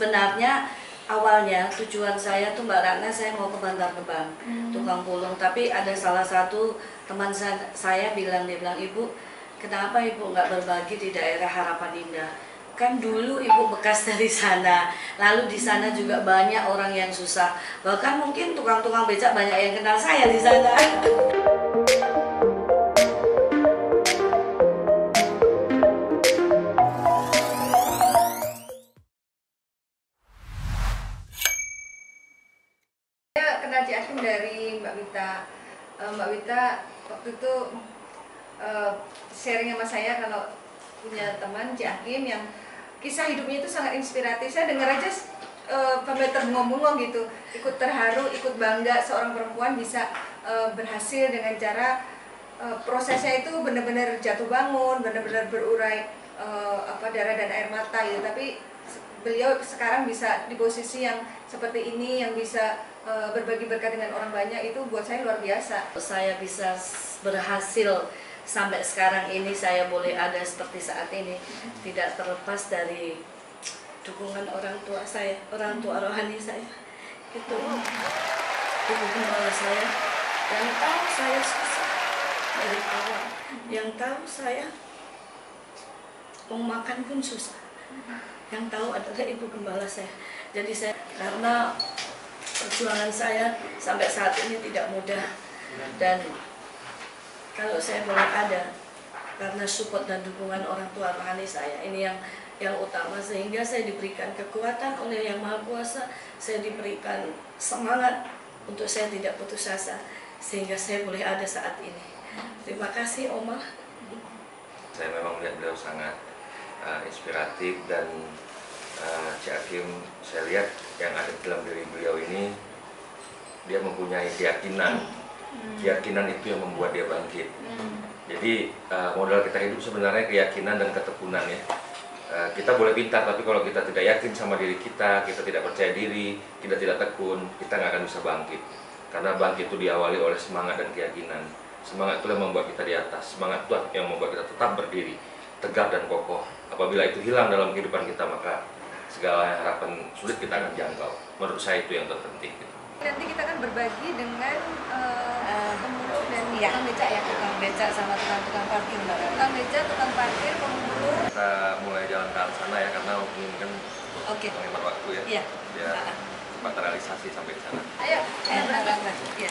Sebenarnya awalnya tujuan saya tuh Mbak Ratna, saya mau ke Bantar Gebang, tukang pulung. Tapi ada salah satu teman saya bilang, dia bilang, "Ibu, kenapa Ibu nggak berbagi di daerah Harapan Indah? Kan dulu Ibu bekas dari sana, lalu di sana juga banyak orang yang susah. Bahkan mungkin tukang-tukang becak banyak yang kenal saya di sana." Saya kenal Ci Akim dari Mbak Wita. Mbak Wita waktu itu sharing sama saya kalau punya teman Ci Akim yang kisah hidupnya itu sangat inspiratif. Saya dengar aja sampai terngomong gitu, ikut terharu, ikut bangga seorang perempuan bisa berhasil dengan cara prosesnya itu benar-benar jatuh bangun, benar-benar berurai darah dan air mata gitu. Tapi beliau sekarang bisa di posisi yang seperti ini, yang bisa berbagi berkat dengan orang banyak, itu buat saya luar biasa. Saya bisa berhasil sampai sekarang ini, saya boleh ada seperti saat ini, tidak terlepas dari dukungan orang tua saya, orang tua rohani saya. Itu ibu gembala saya yang tahu saya susah dari awal, yang tahu saya mau makan pun susah, yang tahu adalah ibu gembala saya. Jadi saya, karena perjuangan saya sampai saat ini tidak mudah, dan kalau saya boleh ada karena support dan dukungan orang tua rohani saya, ini yang utama, sehingga saya diberikan kekuatan oleh Yang Maha Kuasa, saya diberikan semangat untuk saya tidak putus asa, sehingga saya boleh ada saat ini. Terima kasih Oma. Saya memang melihat beliau sangat inspiratif, dan Ci Akim, saya lihat yang ada dalam diri beliau ini, dia mempunyai keyakinan. Keyakinan itu yang membuat dia bangkit. Jadi modal kita hidup sebenarnya keyakinan dan ketekunan ya. Kita boleh pintar, tapi kalau kita tidak yakin sama diri kita tidak percaya diri, kita tidak tekun, kita nggak akan bisa bangkit. Karena bangkit itu diawali oleh semangat dan keyakinan. Semangat itu yang membuat kita di atas, semangat itu yang membuat kita tetap berdiri, tegak dan kokoh. Apabila itu hilang dalam kehidupan kita, maka segala harapan sulit kita akan jangkau. Menurut saya itu yang terpenting. Nanti kita akan berbagi dengan pemulung dan tukang becak ya. Tukang becak sama tukang parkir, Mbak. Tukang becak, tukang parkir, pemulung. Kita mulai jalan ke arah sana ya, karena mungkin menghemat waktu ya. Iya. Biar cepat terrealisasi sampai di sana. Ayo, berangkat. Iya.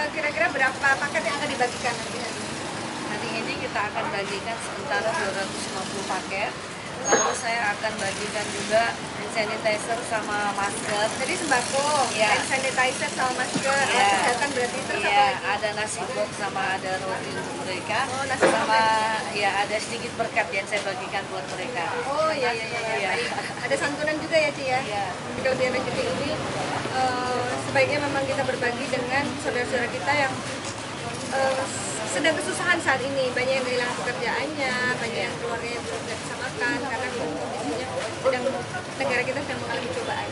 Kira-kira berapa paket yang akan dibagikan nanti? Hari ini kita akan bagikan sementara 250 paket. Lalu saya akan bagikan juga hand sanitizer sama masker. Jadi sembako, Ya. hand sanitizer sama masker, Ya. alat kesehatan berarti, terus apa Iya, lagi? ada nasi box sama ada roti untuk mereka. Oh, nasi box sama ya ada sedikit berkat yang saya bagikan buat mereka. Oh iya. Iya. Baik. Ada santunan juga ya Ci ya? Iya. Di Kelebihan Rezeki ini sebaiknya memang kita berbagi dengan saudara-saudara kita yang sedang kesusahan saat ini. Banyak yang kehilangan pekerjaannya, banyak yang keluarganya belum bisa makan karena kondisinya negara kita sedang mengalami cobaan.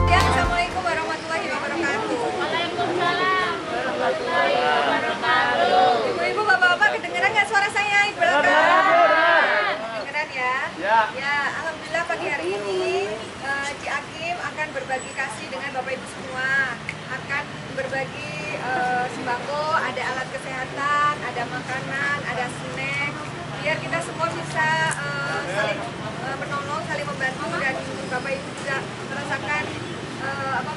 Ya, Assalamualaikum warahmatullahi wabarakatuh. Waalaikumsalam warahmatullahi wabarakatuh. Ibu-ibu, bapak-bapak, kedengeran nggak suara saya di belakang? Kedengeran ya? Ya, alhamdulillah pagi hari ini Ci Akim akan berbagi kasih dengan bapak ibu semua. Akan berbagi sembako, ada alat kesehatan, ada makanan, ada snack, biar kita semua bisa saling menolong, saling membantu, dan bapak ibu juga merasakan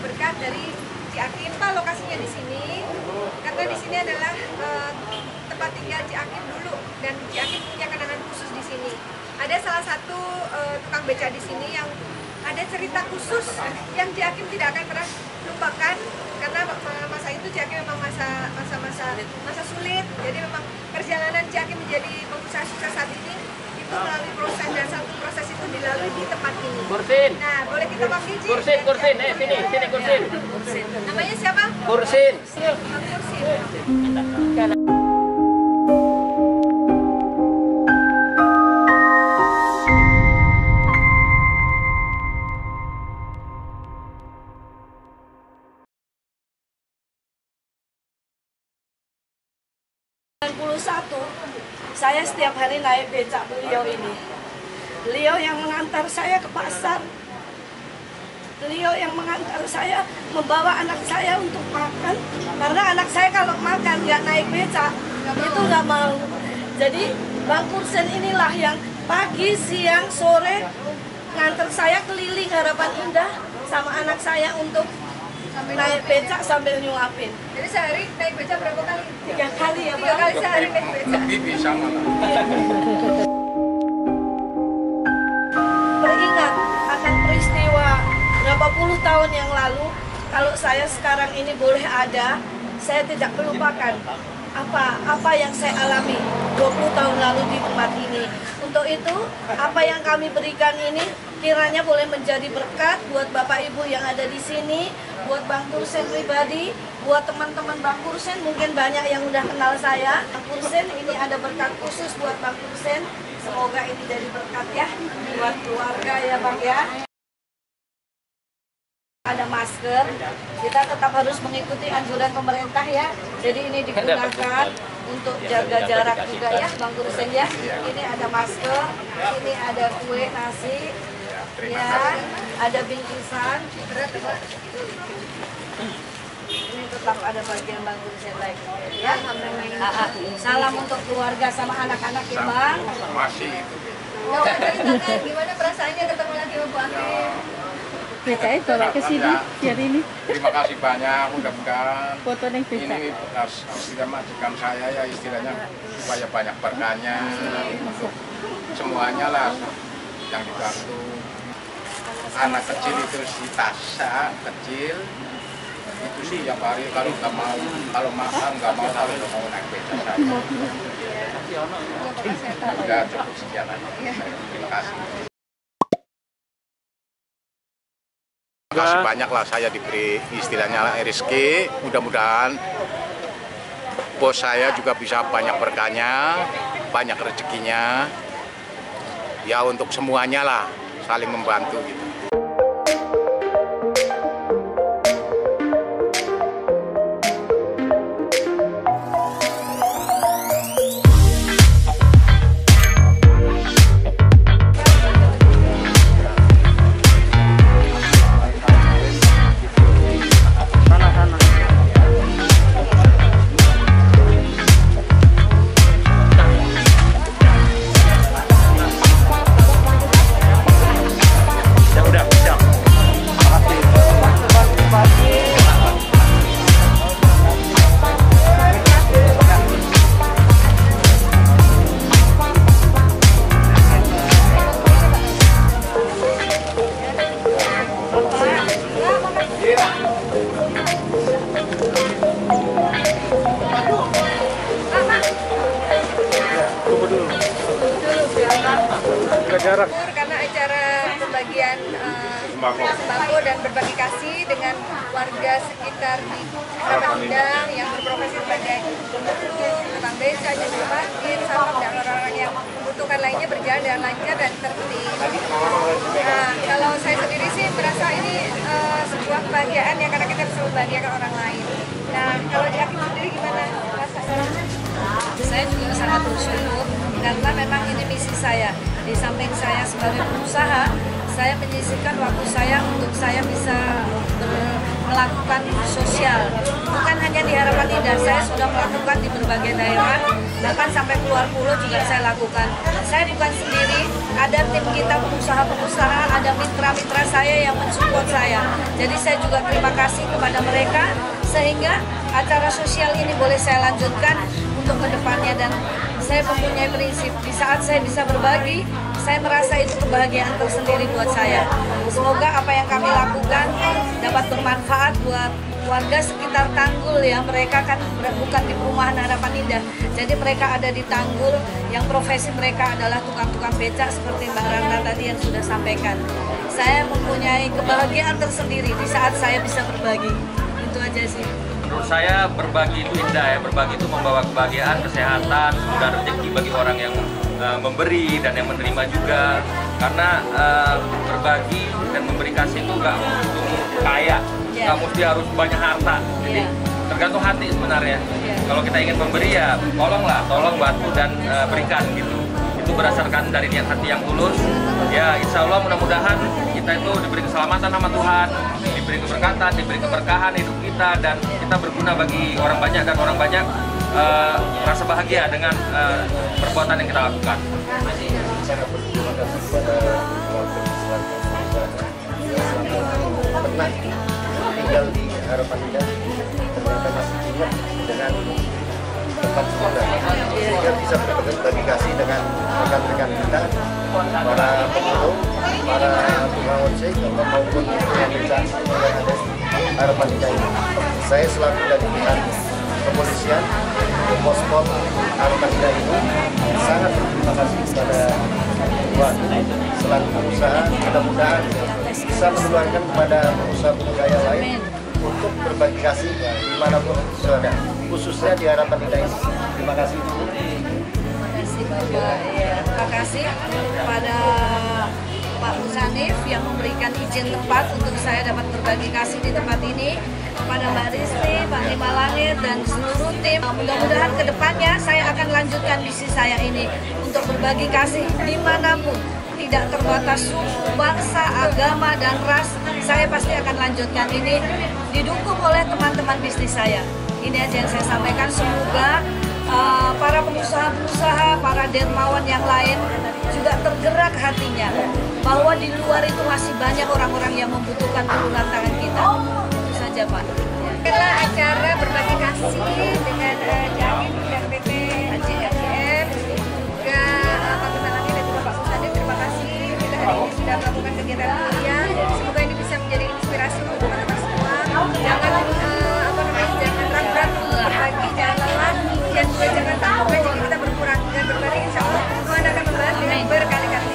berkat dari Ci Akim. Pak, lokasinya di sini karena di sini adalah tempat tinggal Cik Hakim dulu, dan Cik Hakim punya kenangan khusus di sini. Ada salah satu tukang beca di sini yang ada cerita khusus yang Cik Hakim tidak akan pernah lupakan, karena masa itu Cik Hakim memang masa sulit. Jadi memang perjalanan Cik Hakim menjadi pengusaha sukses saat ini itu melalui proses, dan satu proses itu dilalui di tempat ini. Kursin. Nah, boleh kita panggil Cik? Kursin. Sini Kursin. Namanya siapa? Kursin. Bang Kursin. Saya setiap hari naik becak beliau ini. Beliau yang mengantar saya ke pasar. Beliau yang mengantar saya, membawa anak saya untuk makan. Karena anak saya kalau makan nggak naik becak, itu nggak mau. Jadi Bang Kursin inilah yang pagi, siang, sore ngantar saya keliling Harapan Indah sama anak saya untuk naik becak sambil nyuapin. Jadi sehari naik beca berapa kali? 3 kali ya, 3 Bang. kali sehari naik beca. Lebih bisa malah. Beringat akan peristiwa berapa puluh tahun yang lalu, kalau saya sekarang ini boleh ada, saya tidak melupakan apa yang saya alami 20 tahun lalu di tempat ini. Untuk itu, apa yang kami berikan ini kiranya boleh menjadi berkat buat Bapak Ibu yang ada di sini, buat Bang Kursin pribadi, buat teman-teman Bang Kursin, mungkin banyak yang udah kenal saya. Bang Kursin, ini ada berkat khusus buat Bang Kursin. Semoga ini jadi berkat ya buat keluarga ya Bang ya. Ada masker, kita tetap harus mengikuti anjuran pemerintah ya. Jadi ini digunakan untuk jaga jarak juga ya Bang Kursin ya. Ini ada masker, ini ada kue nasi, ya, ada bingkisan. Ini tetap ada bagian Bang Kursin lagi ya. Salam untuk keluarga sama anak-anak ya Bang. Masih itu. Nah, ceritakan gimana perasaannya ketemu lagi sama Bu Hakim? BCA bawa ke sini biar ini Terima kasih banyak, mudah-mudahan foto yang BCA. ini sudah majikan saya ya, istilahnya supaya banyak berkahnya untuk semuanya lah yang dibantu. Anak kecil itu si Tasya kecil itu sih yang hari kalau nggak mau, kalau makan nggak mau, kalau nggak mau naik beca saya. Udah cukup sekian aja. Terima kasih. Terima kasih banyak lah saya diberi istilahnya rezeki. Mudah-mudahan bos saya juga bisa banyak berkahnya, banyak rezekinya. Ya untuk semuanya lah, saling membantu gitu. Karena acara pembagian sembako dan berbagi kasih dengan warga sekitar di Harapan Indah yang berprofesi sebagai pemulung, tukang beca, juru parkir, satpam dan orang-orang yang membutuhkan lainnya berjalan dengan lancar dan tertib. Nah, kalau saya sendiri sih merasa ini sebuah kebahagiaan ya, karena kita bisa membahagiakan orang lain. Nah, kalau Cik Hakim sendiri gimana rasanya? Saya juga sangat bersyukur karena memang ini misi saya. Di samping saya sebagai pengusaha, saya menyisihkan waktu saya untuk saya bisa melakukan sosial. Bukan hanya di Harapan Indah, saya sudah melakukan di berbagai daerah, bahkan sampai keluar pulau juga saya lakukan. Saya bukan sendiri, ada tim kita pengusaha-pengusaha, ada mitra-mitra saya yang mensupport saya. Jadi saya juga terima kasih kepada mereka. sehingga acara sosial ini boleh saya lanjutkan untuk kedepannya. Dan saya mempunyai prinsip, di saat saya bisa berbagi, saya merasa itu kebahagiaan tersendiri buat saya. Semoga apa yang kami lakukan dapat bermanfaat buat warga sekitar Tanggul ya. Mereka kan bukan di perumahan Harapan Indah, jadi mereka ada di Tanggul yang profesi mereka adalah tukang-tukang becak seperti Mbak Ratna tadi yang sudah sampaikan. Saya mempunyai kebahagiaan tersendiri di saat saya bisa berbagi. Itu aja sih. Menurut saya berbagi itu indah ya, berbagi itu membawa kebahagiaan, kesehatan, dan rezeki bagi orang yang memberi dan yang menerima juga. Karena berbagi dan memberi kasih itu nggak mesti kaya, nggak mesti harus banyak harta. Jadi tergantung hati sebenarnya. Kalau kita ingin memberi ya tolong bantu dan berikan gitu. Itu berdasarkan dari niat hati yang tulus. Ya insya Allah mudah-mudahan kita itu diberi keselamatan sama Tuhan, diberi keberkatan, diberi keberkahan hidup kita, dan kita berguna bagi orang banyak, dan orang banyak merasa bahagia dengan perbuatan yang kita lakukan. Saya berterima kasih kepada keluarga besar yang pernah tinggal di Harapan Indah, ternyata masih ingat dengan tempat sekolah, sehingga bisa berbagi kasih dengan rekan-rekan kita, para pemulung, para tukang ojek, maupun yang becak yang ada di Harapan Indah ini. Saya selaku dari pihak kepolisian, Pospol Harapan Indah ini sangat berterima kasih kepada Tuhan selaku pengusaha. Mudah-mudahan bisa menularkan kepada pengusaha-pengusaha yang lain untuk berbagi kasih dimanapun berada, khususnya di Harapan Indah ini. Terima kasih. Terima kasih Bapak. Ya, terima kasih kepada Pak Musanif yang memberikan izin tempat untuk saya dapat berbagi kasih di tempat ini, kepada Mbak Risti, Pak Lima Langit, dan seluruh tim. Mudah-mudahan kedepannya saya akan lanjutkan misi saya ini untuk berbagi kasih dimanapun, tidak terbatas suku, bangsa, agama, dan ras. Saya pasti akan lanjutkan ini, didukung oleh teman-teman bisnis saya. Ini aja yang saya sampaikan. Semoga para pengusaha-pengusaha, para dermawan yang lain juga tergerak hatinya bahwa di luar itu masih banyak orang-orang yang membutuhkan uluran tangan kita. Itu saja Pak. Inilah acara berbagi kasih dengan Jamin dan PT AJRGM, juga Pak Lima Langit dan juga Pak Musanif. Terima kasih kita hari ini sudah melakukan kegiatan mulia. Semoga ini bisa menjadi inspirasi untuk teman-teman semua. Jangan ragu-ragu berbagi, jangan lelah, dan juga jangan takut jika kita berkurang dan berbagi. Insya Allah Tuhan akan membalas dengan berkali-kali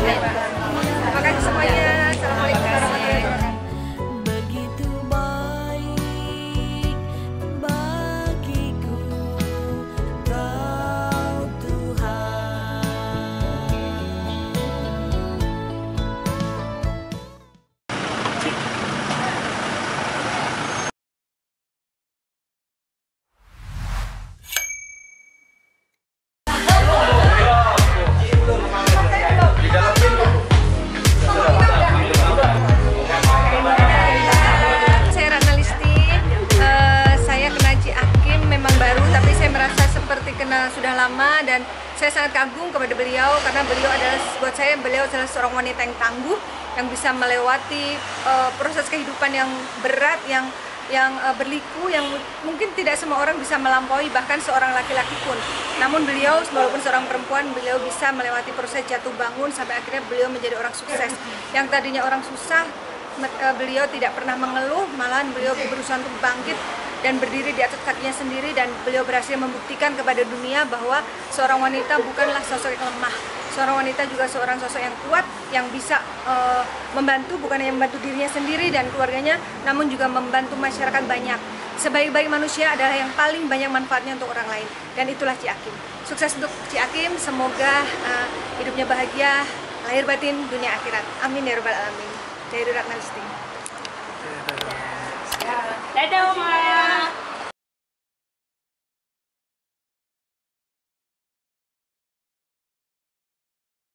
lipat. Terima kasih semuanya. Assalamualaikum warahmatullahi wabarakatuh. Sudah lama, dan saya sangat kagum kepada beliau karena buat saya beliau adalah seorang wanita yang tangguh, yang bisa melewati proses kehidupan yang berat, yang berliku, yang mungkin tidak semua orang bisa melampaui, bahkan seorang laki-laki pun. Namun beliau walaupun seorang perempuan, beliau bisa melewati proses jatuh bangun sampai akhirnya beliau menjadi orang sukses. Yang tadinya orang susah, beliau tidak pernah mengeluh, malahan beliau berusaha untuk bangkit dan berdiri di atas kakinya sendiri, dan beliau berhasil membuktikan kepada dunia bahwa seorang wanita bukanlah sosok yang lemah. Seorang wanita juga seorang sosok yang kuat, yang bisa membantu, bukan hanya membantu dirinya sendiri dan keluarganya, namun juga membantu masyarakat banyak. Sebaik-baik manusia adalah yang paling banyak manfaatnya untuk orang lain, dan itulah Ci Akim. Sukses untuk Ci Akim, semoga hidupnya bahagia, lahir batin, dunia akhirat. Amin ya rabbal alamin. Dari Ratna Listi. Dadah Oma.